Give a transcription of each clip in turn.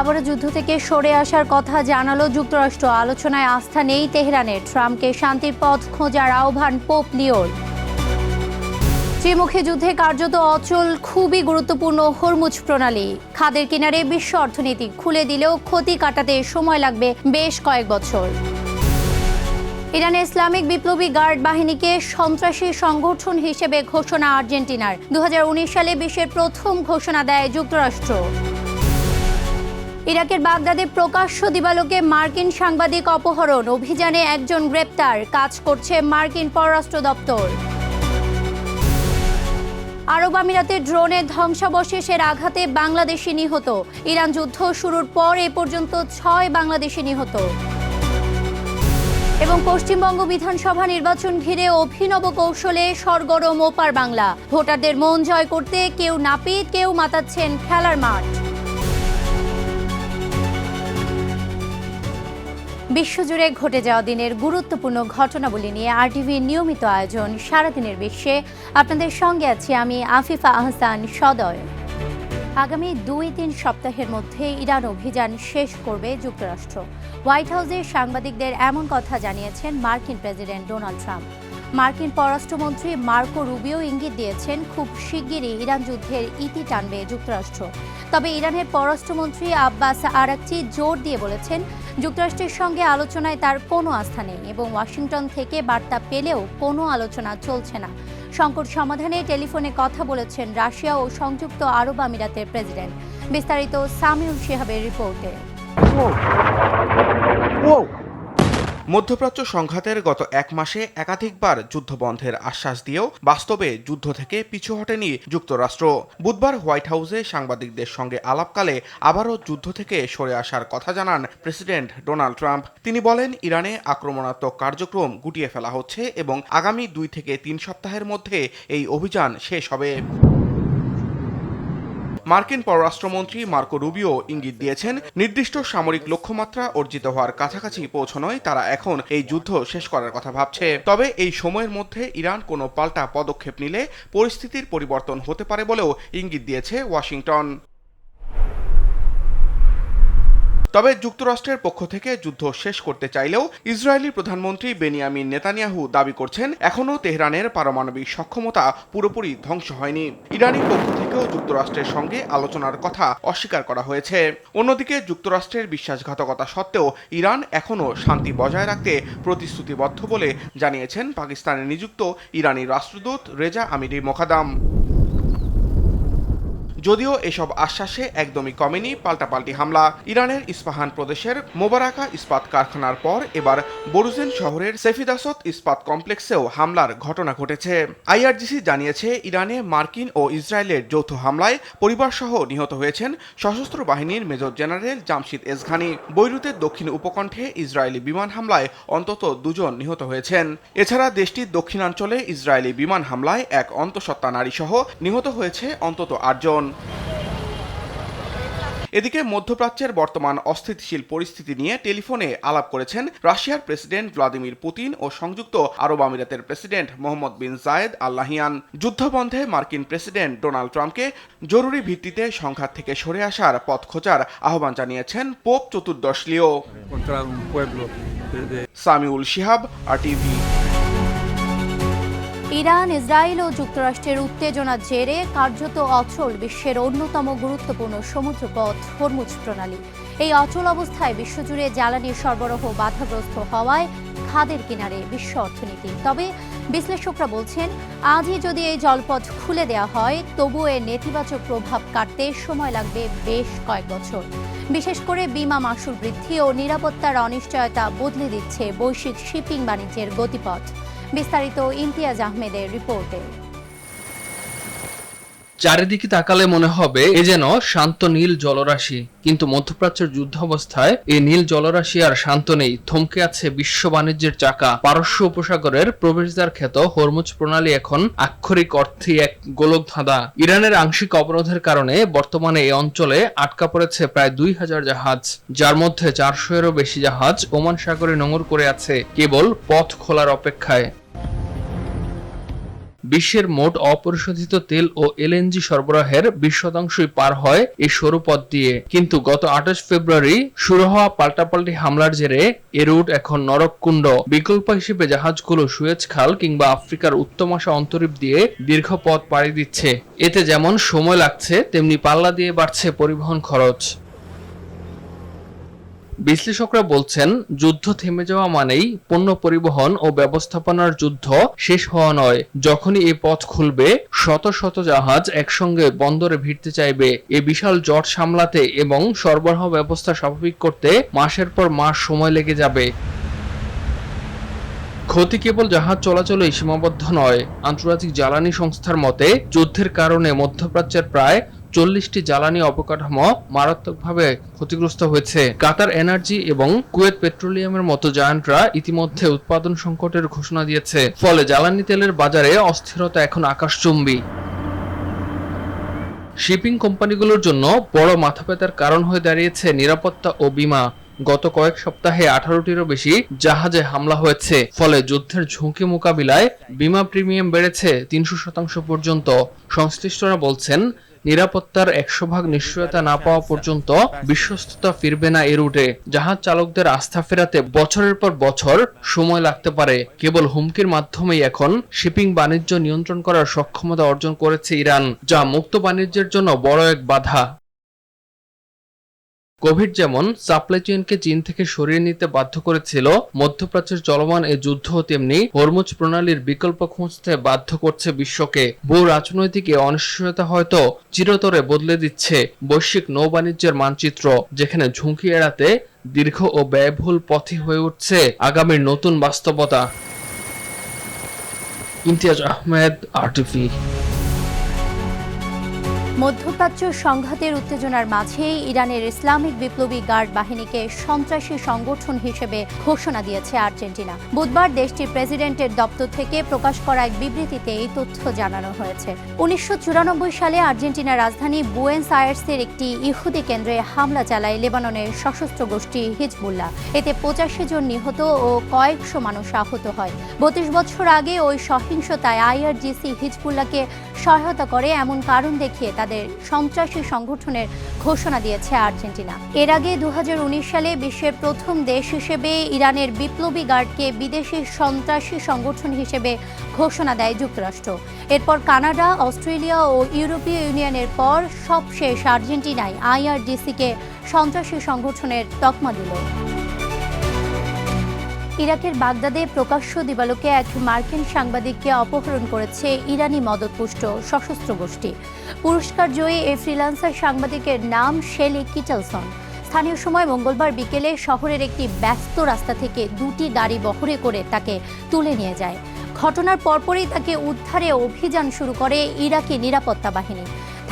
আবারও যুদ্ধ থেকে সরে আসার কথা জানালো যুক্তরাষ্ট্র। আলোচনায় আস্থা নেই তেহরানের। ট্রাম্পকে শান্তির পথ খোঁজার আহ্বান পোপ লিওর। ত্রিমুখী যুদ্ধে কার্যত অচল খুবই গুরুত্বপূর্ণ হরমুজ প্রণালী। খাদের কিনারে বিশ্ব অর্থনীতি খুলে দিলেও ক্ষতি কাটাতে সময় লাগবে বেশ কয়েক বছর। ইরানে ইসলামিক বিপ্লবী গার্ড বাহিনীকে সন্ত্রাসী সংগঠন হিসেবে ঘোষণা আর্জেন্টিনার। 2019 সালে বিশ্বের প্রথম ঘোষণা দেয় যুক্তরাষ্ট্র। ইরাকের বাগদাদে প্রকাশ্য দিবালোকে মার্কিন সাংবাদিক অপহরণ। অভিযানে একজন গ্রেপ্তার। কাজ করছে মার্কিন পররাষ্ট্র দপ্তর। আরব আমিরাতে ড্রোনের ধ্বংসাবশেষের আঘাতে বাংলাদেশি নিহত। ইরান যুদ্ধ শুরুর পর এ পর্যন্ত 6 বাংলাদেশি নিহত। এবং পশ্চিমবঙ্গ বিধানসভা নির্বাচন ঘিরে অভিনব কৌশলে সরগরম ওপার বাংলা। ভোটারদের মন জয় করতে কেউ নাপিত, কেউ মাতাচ্ছেন খেলার মাঠ। বিশ্বজুড়ে ঘটে যাওয়া দিনের গুরুত্বপূর্ণ ঘটনাবলী নিয়ে আরটিভির নিয়মিত আয়োজন সারাদিনের বিশ্বে। আপনাদের সঙ্গে আছি আমি আফিফা আহসান সদয়। আগামী 2-3 সপ্তাহের মধ্যে ইরান অভিযান শেষ করবে যুক্তরাষ্ট্র। হোয়াইট হাউসে সাংবাদিকদের এমন কথা জানিয়েছেন মার্কিন প্রেসিডেন্ট ডোনাল্ড ট্রাম্প। মার্কিন পররাষ্ট্রমন্ত্রী মার্কো রুবিও ইঙ্গিত দিয়েছেন খুব শিগগিরই ইরান যুদ্ধের ইতি টানবে যুক্তরাষ্ট্র। তবে ইরানের পররাষ্ট্রমন্ত্রী আব্বাস আরাকচি জোর দিয়ে বলেছেন যুক্তরাষ্ট্রের সঙ্গে আলোচনায় তার কোনো আস্থা নেই এবং ওয়াশিংটন থেকে বার্তা পেলেও কোনো আলোচনা চলছে না। সংকট সমাধানে টেলিফোনে কথা বলেছেন রাশিয়া ও সংযুক্ত আরব আমিরাতের প্রেসিডেন্ট। বিস্তারিত সামিউল শিহাবের রিপোর্টে। মধ্যপ্রাচ্য সংঘাতের গত 1 মাসে একাধিকবার যুদ্ধবন্ধের আশ্বাস দিয়েও বাস্তবে যুদ্ধ থেকে পিছু হটেনি যুক্তরাষ্ট্র। বুধবার হোয়াইট হাউসে সাংবাদিকদের সঙ্গে আলাপকালে আবারও যুদ্ধ থেকে সরে আসার কথা জানান প্রেসিডেন্ট ডোনাল্ড ট্রাম্প। তিনি বলেন ইরানে আক্রমণাত্মক কার্যক্রম গুটিয়ে ফেলা হচ্ছে এবং আগামী 2 থেকে 3 সপ্তাহের মধ্যে এই অভিযান শেষ হবে। মার্কিন পররাষ্ট্রমন্ত্রী মার্কো রুবিও ইঙ্গিত দিয়েছেন নির্দিষ্ট সামরিক লক্ষ্যমাত্রা অর্জিত হওয়ার কাছাকাছি পৌঁছানোয় তারা এখন এই যুদ্ধ শেষ করার কথা ভাবছে। তবে এই সময়ের মধ্যে ইরান কোনো পাল্টা পদক্ষেপ নিলে পরিস্থিতির পরিবর্তন হতে পারে বলেও ইঙ্গিত দিয়েছে ওয়াশিংটন। তবে যুক্তরাষ্ট্রের পক্ষ থেকে যুদ্ধ শেষ করতে চাইলেও ইসরায়েলি প্রধানমন্ত্রী বেনিয়ামিন নেতানিয়াহু দাবি করছেন এখনও তেহরানের পারমাণবিক সক্ষমতা পুরোপুরি ধ্বংস হয়নি। ইরানি পক্ষ থেকেও যুক্তরাষ্ট্রের সঙ্গে আলোচনার কথা অস্বীকার করা হয়েছে। অন্যদিকে যুক্তরাষ্ট্রের বিশ্বাসঘাতকতা সত্ত্বেও ইরান এখনও শান্তি বজায় রাখতে প্রতিশ্রুতিবদ্ধ বলে জানিয়েছেন পাকিস্তানে নিযুক্ত ইরানি রাষ্ট্রদূত রেজা আমিরি মোকাদ্দাম। যদিও এসব আশ্বাসে একদমই কমেনি পাল্টাপাল্টি হামলা। ইরানের ইস্পাহান প্রদেশের মোবারাকা ইস্পাত কারখানার পর এবার বরুজেন শহরের সেফিদাসত ইস্পাত কমপ্লেক্সেও হামলার ঘটনা ঘটেছে। আইআরজিসি জানিয়েছে ইরানে মার্কিন ও ইসরায়েলের যৌথ হামলায় পরিবারসহ নিহত হয়েছেন সশস্ত্র বাহিনীর মেজর জেনারেল জামশিদ এজঘানি। বৈরুতের দক্ষিণ উপকণ্ঠে ইসরায়েলি বিমান হামলায় অন্তত 2 জন নিহত হয়েছেন। এছাড়া দেশটির দক্ষিণাঞ্চলে ইসরায়েলি বিমান হামলায় এক অন্তঃসত্ত্বা নারীসহ নিহত হয়েছে অন্তত 8 জন। এদিকে মধ্যপ্রাচ্যের বর্তমান অস্থিতিশীল পরিস্থিতি নিয়ে টেলিফোনে আলাপ করেছেন রাশিয়ার প্রেসিডেন্ট ভ্লাদিমির পুতিন ও সংযুক্ত আরব আমিরাতের প্রেসিডেন্ট মোহাম্মদ বিন জায়েদ আল নাহিয়ান। যুদ্ধবন্ধে মার্কিন প্রেসিডেন্ট ডোনাল্ড ট্রাম্পকে জরুরি ভিত্তিতে সংঘাত থেকে সরে আসার পথ খোঁজার আহ্বান জানিয়েছেন পোপ চতুর্দশ Leo. Samiul Shihab, RTV. Iran, Israel ও যুক্তরাষ্ট্রের উত্তেজনার জেরে কার্যত অচল বিশ্বের অন্যতম গুরুত্বপূর্ণ সমুদ্রপথ হরমুজ প্রণালী। এই অচল অবস্থায় বিশ্বজুড়ে জ্বালানি সরবরাহ বাধাগ্রস্ত হওয়ায় খাদের কিনারে বিশ্ব অর্থনীতি। তবে বিশ্লেষকরা বলছেন আজই যদি এই জলপথ খুলে দেওয়া হয় তবুও এর নেতিবাচক প্রভাব কাটতে সময় লাগবে বেশ কয়েক বছর। বিশেষ করে বিমা মাশুল বৃদ্ধি ও নিরাপত্তার অনিশ্চয়তা বদলে দিচ্ছে বৈশ্বিক শিপিং বাণিজ্যের গতিপথ। বিস্তারিত ইমতিয়াজ আহমেদের রিপোর্টে। চারিদিকে তাকালে মনে হবে এ যেন শান্ত নীল জলরাশি, কিন্তু মধ্যপ্রাচ্যের যুদ্ধাবস্থায় এই নীল জলরাশি আর শান্ত নেই। থমকে আছে বিশ্ব বাণিজ্যের চাকা। পারস্য উপসাগরের প্রবেশদ্বার খ্যাত হরমুজ প্রণালী এখন আক্ষরিক অর্থে এক গোলকধাঁধা। ইরানের আংশিক অবরোধের কারণে বর্তমানে এই অঞ্চলে আটকা পড়েছে প্রায় 2000 জাহাজ, যার মধ্যে 400-এরও বেশি জাহাজ ওমান সাগরে নোঙর করে আছে কেবল পথ খোলার অপেক্ষায়। বিশ্বের মোট অপরিশোধিত তেল ও এলএনজি সরবরাহের 20% পার হয় এই সরু পথ দিয়ে। কিন্তু গত 28 ফেব্রুয়ারি শুরু হওয়া পাল্টাপাল্টি হামলার জেরে এ রুট এখন নরককুণ্ড। বিকল্প হিসেবে জাহাজগুলো সুয়েজ খাল কিংবা আফ্রিকার উত্তমাশা অন্তরীপ দিয়ে দীর্ঘ পথ পাড়ি দিচ্ছে। এতে যেমন সময় লাগছে, তেমনি পাল্লা দিয়ে বাড়ছে পরিবহন খরচ। বিশ্লেষকরা বলছেন, যুদ্ধ থেমে যাওয়া মানেই পণ্য পরিবহন ও ব্যবস্থাপনার যুদ্ধ শেষ হওয়া নয়। যখনই এই পথ খুলবে, শত শত জাহাজ একসঙ্গে বন্দরে ভিড়তে চাইবে। এই বিশাল জট সামলাতে এবং সরবরাহ ব্যবস্থা স্বাভাবিক করতে মাসের পর মাস সময় লেগে যাবে। ক্ষতি কেবল জাহাজ চলাচলেই সীমাবদ্ধ নয়। আন্তর্জাতিক জ্বালানি সংস্থার মতে, যুদ্ধের কারণে মধ্যপ্রাচ্যের প্রায় 40টি জ্বালানি অবকাঠামো মারাত্মকভাবে ক্ষতিগ্রস্ত হয়েছে। কাতার এনার্জি এবং কুয়েত পেট্রোলিয়ামের মতো জায়ান্টরা ইতিমধ্যে উৎপাদন সংকটের ঘোষণা দিয়েছে। ফলে জ্বালানি তেলের বাজারে অস্থিরতা এখন আকাশচুম্বী। শিপিং কোম্পানিগুলোর জন্য বড় মাথাব্যথার কারণ হয়ে দাঁড়িয়েছে নিরাপত্তা ও বীমা। গত কয়েক সপ্তাহে 18টিরও বেশি জাহাজে হামলা হয়েছে। ফলে যুদ্ধের ঝুঁকি মোকাবিলায় বীমা প্রিমিয়াম বেড়েছে 300% পর্যন্ত। সংশ্লিষ্টরা বলছেন, নিরাপত্তার 100% নিশ্চয়তা না পাওয়া পর্যন্ত বিশ্বস্ততা ফিরবে না এ রুটে। জাহাজ চালকদের আস্থা ফেরাতে বছরের পর বছর সময় লাগতে পারে। কেবল হুমকির মাধ্যমেই এখন শিপিং বাণিজ্য নিয়ন্ত্রণ করার সক্ষমতা অর্জন করেছে ইরান, যা মুক্ত বাণিজ্যের জন্য বড় এক বাধা। কোভিড যেমন সাপ্লাই চেইনকে চীন থেকে সরিয়ে নিতে বাধ্য করেছিল, মধ্যপ্রাচ্যের চলমান এই যুদ্ধ তেমনি হরমুজ প্রণালীর বিকল্প খুঁজতে বাধ্য করছে বিশ্বকে। ভূ রাজনৈতিক অনিশ্চয়তা হয়তো চিরতরে বদলে দিচ্ছে বৈশ্বিক নৌবাণিজ্যের মানচিত্র, যেখানে ঝুঁকি এড়াতে দীর্ঘ ও ব্যয়বহুল পথই হয়ে উঠছে আগামীর নতুন বাস্তবতা। ইমতিয়াজ আহমেদ, RTV। মধ্যপ্রাচ্য সংঘাতের উত্তেজনার মাঝেই ইরানের ইসলামিক বিপ্লবী গার্ড বাহিনীকে সন্ত্রাসী সংগঠন হিসেবে ঘোষণা দিয়েছে আর্জেন্টিনা। বুধবার দেশটির প্রেসিডেন্টের দপ্তর থেকে প্রকাশ করা এক বিবৃতিতে এই তথ্য জানানো হয়েছে। 1994 সালে আর্জেন্টিনার রাজধানী বুয়েন্স আয়ার্সের একটি ইহুদি কেন্দ্রে হামলা চালায় লেবাননের সশস্ত্র গোষ্ঠী হিজবুল্লাহ। এতে 85 জন নিহত ও কয়েকশো মানুষ আহত হয়। 32 বছর আগে ওই সহিংসতায় IRGC হিজবুল্লাহকে সহায়তা করে এমন কারণ দেখিয়ে তাদের সন্ত্রাসী সংগঠনের ঘোষণা দিয়েছে আর্জেন্টিনা। এর আগে 2019 সালে বিশ্বের প্রথম দেশ হিসেবে ইরানের বিপ্লবী গার্ডকে বিদেশি সন্ত্রাসী সংগঠন হিসেবে ঘোষণা দেয় যুক্তরাষ্ট্র। এরপর কানাডা, অস্ট্রেলিয়া ও ইউরোপীয় ইউনিয়নের পর সবশেষ আর্জেন্টিনায় IRGC-কে সন্ত্রাসী সংগঠনের তকমা দিল। ইরাকের বাগদাদে প্রকাশ্য দিবালোকে এক মার্কিন সাংবাদিককে অপহরণ করেছে ইরানি মদতপুষ্ট সশস্ত্র গোষ্ঠী। পুরস্কার জয়ী এই ফ্রিল্যান্সার সাংবাদিকের নাম শেলি কিটেলসন। স্থানীয় সময় মঙ্গলবার বিকেলে শহরের একটি ব্যস্ত রাস্তা থেকে দুটি গাড়ি বহরে করে তাকে তুলে নিয়ে যায়। ঘটনার পরপরই তাকে উদ্ধারে অভিযান শুরু করে ইরাকি নিরাপত্তা বাহিনী।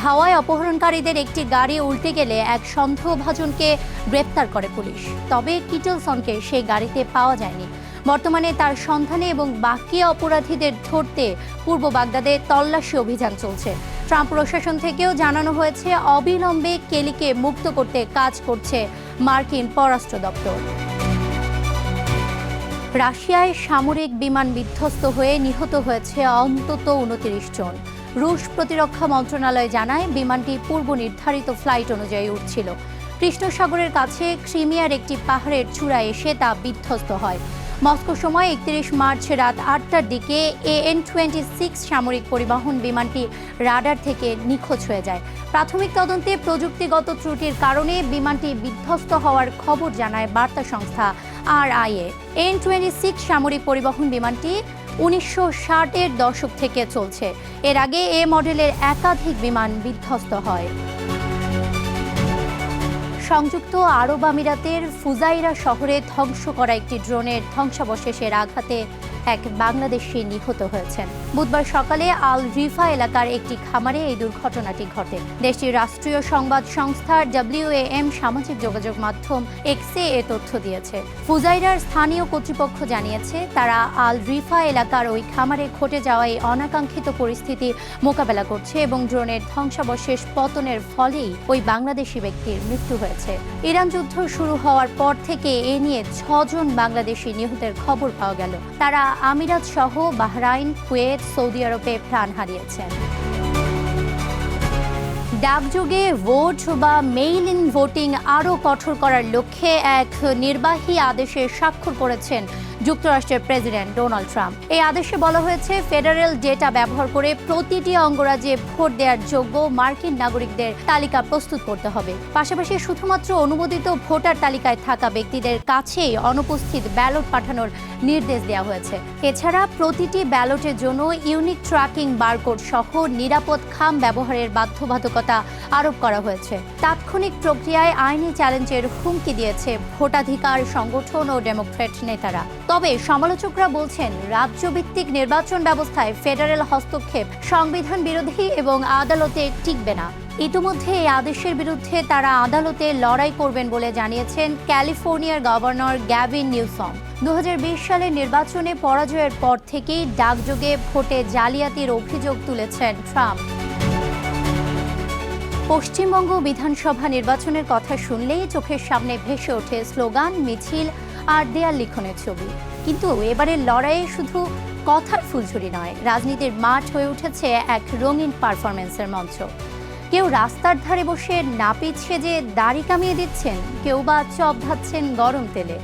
ধাওয়ায় অপহরণকারীদের একটি গাড়ি উল্টে গেলে এক সন্দেহভাজনকে গ্রেপ্তার করে পুলিশ। তবে কিটেলসনকে সেই গাড়িতে পাওয়া যায়নি। বর্তমানে তার সন্ধানে এবং বাকি অপরাধীদের ধরতে পূর্ব বাগদাদে তল্লাশি অভিযান চলছে। ট্রাম্প প্রশাসন থেকেও জানানো হয়েছে অবিলম্বে কেলিকে মুক্ত করতে কাজ করছে মার্কিন পররাষ্ট্র দপ্তর। রাশিয়ায় সামরিক বিমান বিধ্বস্ত হয়ে নিহত হয়েছে অন্তত 29 জন। রুশ প্রতিরক্ষা মন্ত্রণালয় জানায়, বিমানটি পূর্ব নির্ধারিত ফ্লাইট অনুযায়ী উঠছিল। কৃষ্ণ সাগরের কাছে ক্রিমিয়ার একটি পাহাড়ের চূড়ায় এসে তা বিধ্বস্ত হয়। মস্কো সময় 31 মার্চ রাত 8টার দিকে AN-26 সামরিক পরিবহন বিমানটি রাডার থেকে নিখোঁজ হয়ে যায়। প্রাথমিক তদন্তে প্রযুক্তিগত ত্রুটির কারণে বিমানটি বিধ্বস্ত হওয়ার খবর জানায় বার্তা সংস্থা RIA। AN-26 সামরিক পরিবহন বিমানটি 1960-এর দশক থেকে চলছে। এর আগে এ মডেলের একাধিক বিমান বিধ্বস্ত হয়। সংযুক্ত আরব আমিরাতের ফুজাইরা শহরে ধ্বংস করা একটি ড্রোনের ধ্বংসাবশেষের আঘাতে এক বাংলাদেশি নিহত হয়েছেন। বুধবার সকালে আল রিফা এলাকার একটি খামারে এই দুর্ঘটনাটি ঘটে। দেশটির রাষ্ট্রীয় সংবাদ সংস্থা WAM সামাজিক যোগাযোগ মাধ্যম X-এ এ তথ্য দিয়েছে। ফুজাইরার স্থানীয় কর্তৃপক্ষ জানিয়েছে, তারা আল রিফা এলাকার ওই খামারে ঘটে যাওয়া এই অনাকাঙ্ক্ষিত পরিস্থিতি মোকাবেলা করছে এবং ড্রোনের ধ্বংসাবশেষ পতনের ফলেই ওই বাংলাদেশি ব্যক্তির মৃত্যু হয়েছে। ইরান যুদ্ধ শুরু হওয়ার পর থেকে এ নিয়ে 6 জন বাংলাদেশি নিহতের খবর পাওয়া গেল। তারা আমিরাত সহ বাহরাইন, কুয়েত, সৌদি আরবে প্রাণ হারিয়েছেন। ডাকযোগে ভোট বা মেইল ইন ভোটিং আরও কঠোর করার লক্ষ্যে এক নির্বাহী আদেশে স্বাক্ষর করেছেন যুক্তরাষ্ট্রের প্রেসিডেন্ট ডোনাল্ড ট্রাম্প। এই আদেশে বলা হয়েছে, ফেডারেল ডেটা ব্যবহার করে প্রতিটি অঙ্গরাজ্যে ভোট দেওয়ার যোগ্য মার্কিন নাগরিকদের তালিকা প্রস্তুত করতে হবে। পাশাপাশি শুধুমাত্র অনুমোদিত ভোটার তালিকায় থাকা ব্যক্তিদের কাছেই অনুপস্থিত ব্যালট পাঠানোর নির্দেশ দেওয়া হয়েছে। এছাড়া প্রতিটি ব্যালটের জন্য ইউনিক ট্র্যাকিং বারকোড সহ নিরাপদ খাম ব্যবহারের বাধ্যবাধকতা আরোপ করা হয়েছে। তাৎক্ষণিক প্রক্রিয়ায় আইনি চ্যালেঞ্জের হুমকি দিয়েছে ভোটাধিকার সংগঠন ও ডেমোক্র্যাট নেতারা। তবে সমালোচকরা বলছেন, রাজ্যভিত্তিক নির্বাচন ব্যবস্থায় ফেডারেল হস্তক্ষেপ সংবিধান বিরোধী এবং আদালতে টিকবে না। ইতিমধ্যে এই আদেশের বিরুদ্ধে তারা আদালতে লড়াই করবেন বলে জানিয়েছেন ক্যালিফোর্নিয়ার গভর্নর গ্যাভিন নিউসম। 2020 সালের নির্বাচনে পরাজয়ের পর থেকেই ডাকযোগে ভোটে জালিয়াতির অভিযোগ তুলেছেন ট্রাম্প। পশ্চিমবঙ্গ বিধানসভা নির্বাচনের কথা শুনলেই চোখের সামনে ভেসে ওঠে স্লোগান, মিছিল আর দেয়াল লিখনের ছবি। কিন্তু এবারের লড়াইয়ে শুধু কথার ফুলঝুরি নয়, রাজনীতির মাঠ হয়ে উঠেছে এক রঙিন পারফরমেন্সের মঞ্চ। কেউ রাস্তার ধারে বসে নাপিত সেজে দাড়ি কামিয়ে দিচ্ছেন, কেউ বা চপ ভাজছেন গরম তেলে।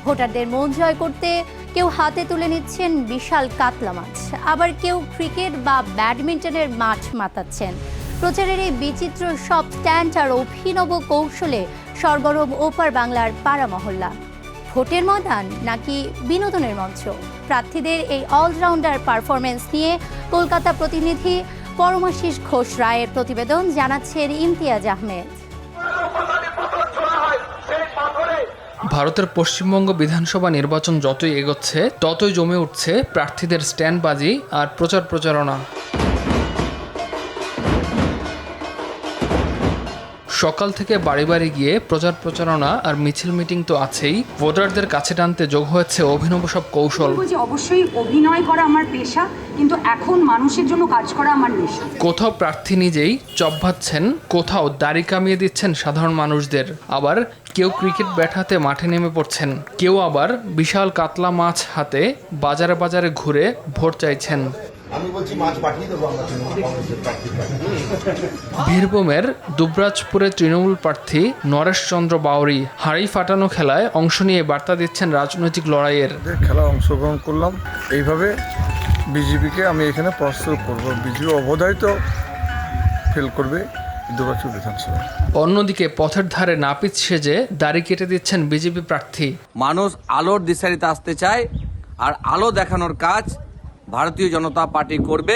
ভোটারদের মন জয় করতে কেউ হাতে তুলে নিচ্ছেন বিশাল কাতলা মাছ, আবার কেউ ক্রিকেট বা ব্যাডমিন্টনের মাঠ মাতাচ্ছেন। প্রচারের এই বিচিত্র সব স্ট্যান্ড আর অভিনব কৌশলে সরগরম ওপার বাংলার পাড়া মহল্লা। ভোটের ময়দান নাকি বিনোদনের মঞ্চ? প্রার্থীদের এই অলরাউন্ডার পারফরমেন্স নিয়ে কলকাতা প্রতিনিধি পরমাশিস ঘোষ রায়ের প্রতিবেদন, জানাচ্ছেন ইমতিয়াজ আহমেদ। ভারতের পশ্চিমবঙ্গ বিধানসভা নির্বাচন যতই এগোচ্ছে ততই জমে উঠছে প্রার্থীদের স্ট্যান্ডবাজি আর প্রচারণা। সকাল থেকে বাড়ি বাড়ি গিয়ে প্রচারণা আর মিছিল মিটিং তো আছেই, ভোটারদের কাছে টানতে যোগ হয়েছে অভিনব সব কৌশল। অবশ্যই অভিনয় করা আমার পেশা, কিন্তু এখন মানুষের জন্য কাজ করা আমার নেশা। কোথাও প্রার্থী নিজেই চপ ভাজছেন, কোথাও দাড়ি কামিয়ে দিচ্ছেন সাধারণ মানুষদের, আবার কেউ ক্রিকেট ব্যাট হাতে মাঠে নেমে পড়ছেন, কেউ আবার বিশাল কাতলা মাছ হাতে বাজারে বাজারে ঘুরে ভোট চাইছেন। আমি বলছি মাছ পাঠিয়ে দেবো আমরা কংগ্রেসের প্রার্থী। বীরভূমের দুবরাজপুরের তৃণমূল প্রার্থী নরেশ চন্দ্র বাউরি হাড়ি ফাটানো খেলায় অংশ নিয়ে বার্তা দিচ্ছেন রাজনৈতিক লড়াইয়ের। খেলায় অংশগ্রহণ করলাম, এইভাবে বিজেপিকে আমি এখানে পরাস্ত করবো। বিজেপি অবধারিত ফেল করবে দুবরাজপুর বিধানসভা। অন্যদিকে পথের ধারে নাপিত সেজে দাড়ি কেটে দিচ্ছেন বিজেপি প্রার্থী। মানুষ আলোর দিশারিতে আসতে চায়, আর আলো দেখানোর কাজ ভারতীয় জনতা পার্টি করবে।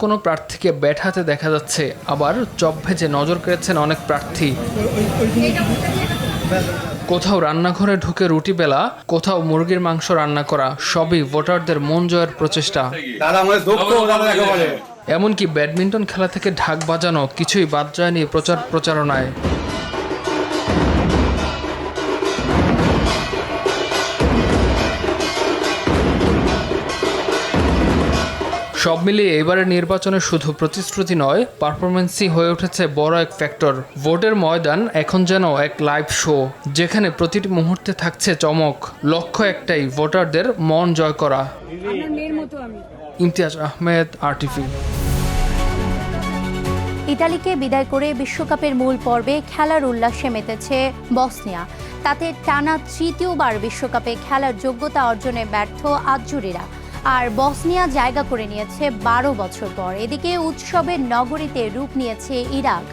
কোনো প্রার্থীকে ব্যাট হাতে দেখা যাচ্ছে, আবার চপ ভেজে নজর কেড়েছেন অনেক প্রার্থী। কোথাও রান্নাঘরে ঢুকে রুটি বেলা, কোথাও মুরগির মাংস রান্না করা, সবই ভোটারদের মন জয়ের প্রচেষ্টা। এমনকি ব্যাডমিন্টন খেলা থেকে ঢাক বাজানো কিছুই বাদ যায়নি প্রচারণায়। সব মিলিয়ে এবারের নির্বাচনে শুধু প্রতিশ্রুতি নয়, পারফরমেন্সই হয়ে উঠেছে বড় এক ফ্যাক্টর। ভোটের ময়দান এখন যেন এক লাইভ শো, যেখানে প্রতিটি মুহূর্তে থাকছে চমক। লক্ষ্য একটাই, ভোটারদের মন জয় করা। ইমতিয়াজ আহমেদ, RTV। ইতালিকে বিদায় করে বিশ্বকাপের মূল পর্বে খেলার উল্লাসে মেতেছে বসনিয়া। তাতে টানা তৃতীয়বার বিশ্বকাপে খেলার যোগ্যতা অর্জনে ব্যর্থ আজুরিরা। আর বসনিয়া জায়গা করে নিয়েছে 12 বছর পর। এদিকে উৎসবের নগরীতে রূপ নিয়েছে ইরাক।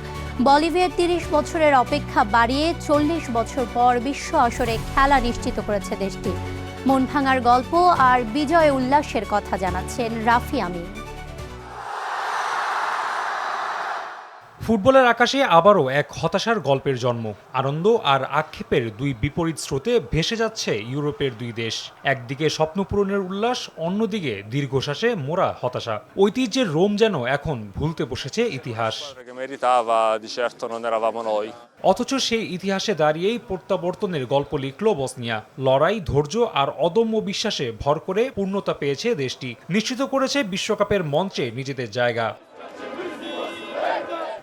বলিভিয়ার 30 বছরের অপেক্ষা বাড়িয়ে 40 বছর পর বিশ্ব আসরে খেলা নিশ্চিত করেছে দেশটি। মন ভাঙার গল্প আর বিজয় উল্লাসের কথা জানাচ্ছেন রাফি আমিন। ফুটবলের আকাশে আবারও এক হতাশার গল্পের জন্ম। আনন্দ আর আক্ষেপের দুই বিপরীত স্রোতে ভেসে যাচ্ছে ইউরোপের দুই দেশ। একদিকে স্বপ্ন পূরণের উল্লাস, অন্যদিকে দীর্ঘশ্বাসে মোরা হতাশা। ঐতিহ্যের রোম যেন এখন ভুলতে বসেছে ইতিহাস। অথচ সেই ইতিহাসে দাঁড়িয়েই প্রত্যাবর্তনের গল্প লিখল বসনিয়া। লড়াই, ধৈর্য আর অদম্য বিশ্বাসে ভর করে পূর্ণতা পেয়েছে দেশটি, নিশ্চিত করেছে বিশ্বকাপের মঞ্চে নিজেদের জায়গা।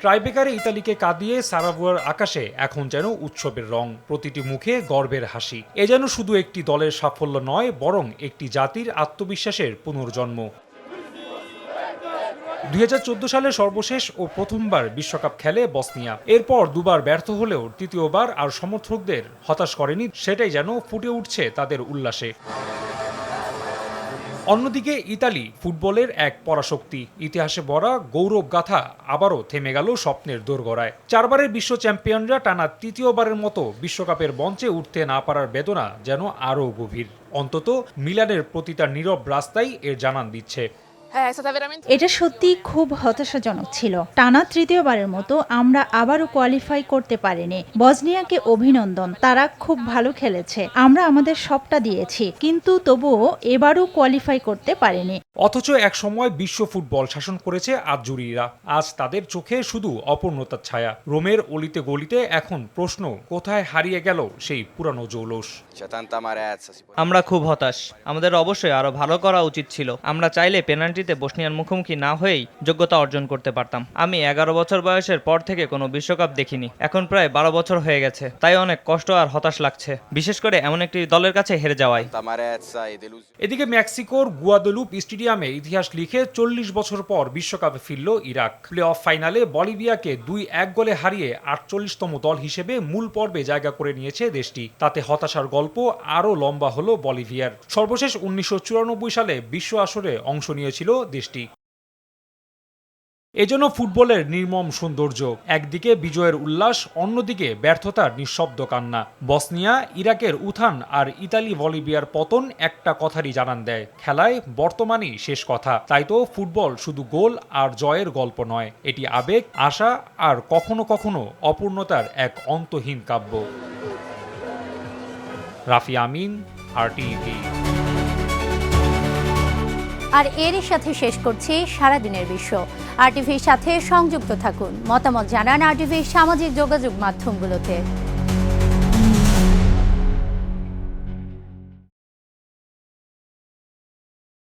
ট্রাইবেকারে ইতালিকে কাঁদিয়ে সারাভুয়ার আকাশে এখন যেন উৎসবের রং, প্রতিটি মুখে গর্বের হাসি। এ যেন শুধু একটি দলের সাফল্য নয়, বরং একটি জাতির আত্মবিশ্বাসের পুনর্জন্ম। 2014 সালে সর্বশেষ ও প্রথমবার বিশ্বকাপ খেলে বসনিয়া। এরপর দুবার ব্যর্থ হলেও তৃতীয়বার আর সমর্থকদের হতাশ করেনি, সেটাই যেন ফুটে উঠছে তাদের উল্লাসে। অন্যদিকে ইতালি ফুটবলের এক পরাশক্তি, ইতিহাসে ভরা গৌরব গাথা আবারও থেমে গেল স্বপ্নের দোরগোড়ায়। 4 বারের বিশ্ব চ্যাম্পিয়নরা টানা তৃতীয়বারের মতো বিশ্বকাপের মঞ্চে উঠতে না পারার বেদনা যেন আরও গভীর। অন্তত মিলানের প্রতিটা নীরব রাস্তাই এর জানান দিচ্ছে। এটা সত্যি খুব হতাশাজনক ছিল। টানা তৃতীয়বারের মতো আমরা আবারও কোয়ালিফাই করতে পারিনি। বসনিয়াকে অভিনন্দন, তারা খুব ভালো খেলেছে, আমরা আমাদের সবটা দিয়েছি, কিন্তু তবুও এবারও কোয়ালিফাই করতে পারিনি। অথচ এক সময় বিশ্ব ফুটবল শাসন করেছে আজুরিরা, আজ তাদের চোখে শুধু অপূর্ণতার ছায়া। রোমের অলিতে গলিতে এখন প্রশ্ন, কোথায় হারিয়ে গেল সেই পুরানো জৌলস? আমরা খুব হতাশ, আমাদের অবশ্যই আরো ভালো করা উচিত ছিল। আমরা চাইলে পেনাল্টিতে বসনিয়ার মুখোমুখি না হয়েই যোগ্যতা অর্জন করতে পারতাম। আমি 11 বছর বয়সের পর থেকে কোনো বিশ্বকাপ দেখিনি, এখন প্রায় 12 বছর হয়ে গেছে, তাই অনেক কষ্ট আর হতাশ লাগছে, বিশেষ করে এমন একটি দলের কাছে হেরে যাওয়ায়। এদিকে মেক্সিকোর গুয়াদেলুপ স্টেডিয়ামে ইতিহাস লিখে 40 বছর পর বিশ্বকাপে ফিরল ইরাক। প্লে অফ ফাইনালে বলিভিয়াকে 2-1 গোলে হারিয়ে 48তম দল হিসেবে মূল পর্বে জায়গা করে নিয়েছে দেশটি। তাতে হতাশার গল্প আরও লম্বা হলো বলিভিয়ার। সর্বশেষ 1994 সালে বিশ্ব আসরে অংশ নিয়েছিল দেশটি। এজন্য ফুটবলের নির্মম সৌন্দর্য, একদিকে বিজয়ের উল্লাস, অন্যদিকে ব্যর্থতার নিঃশব্দ কান্না। বসনিয়া ইরাকের উত্থান আর ইতালি বলিভিয়ার পতন একটা কথারই জানান দেয়, খেলায় বর্তমানই শেষ কথা। তাই তো ফুটবল শুধু গোল আর জয়ের গল্প নয়, এটি আবেগ, আশা আর কখনো কখনো অপূর্ণতার এক অন্তহীন কাব্য। রাফি আমিন, RTV। আর এরই সাথে শেষ করছি সারাদিনের বিশ্ব। RTVর সাথে সংযুক্ত থাকুন, মতামত জানান RTVর সামাজিক যোগাযোগ মাধ্যমগুলোতে।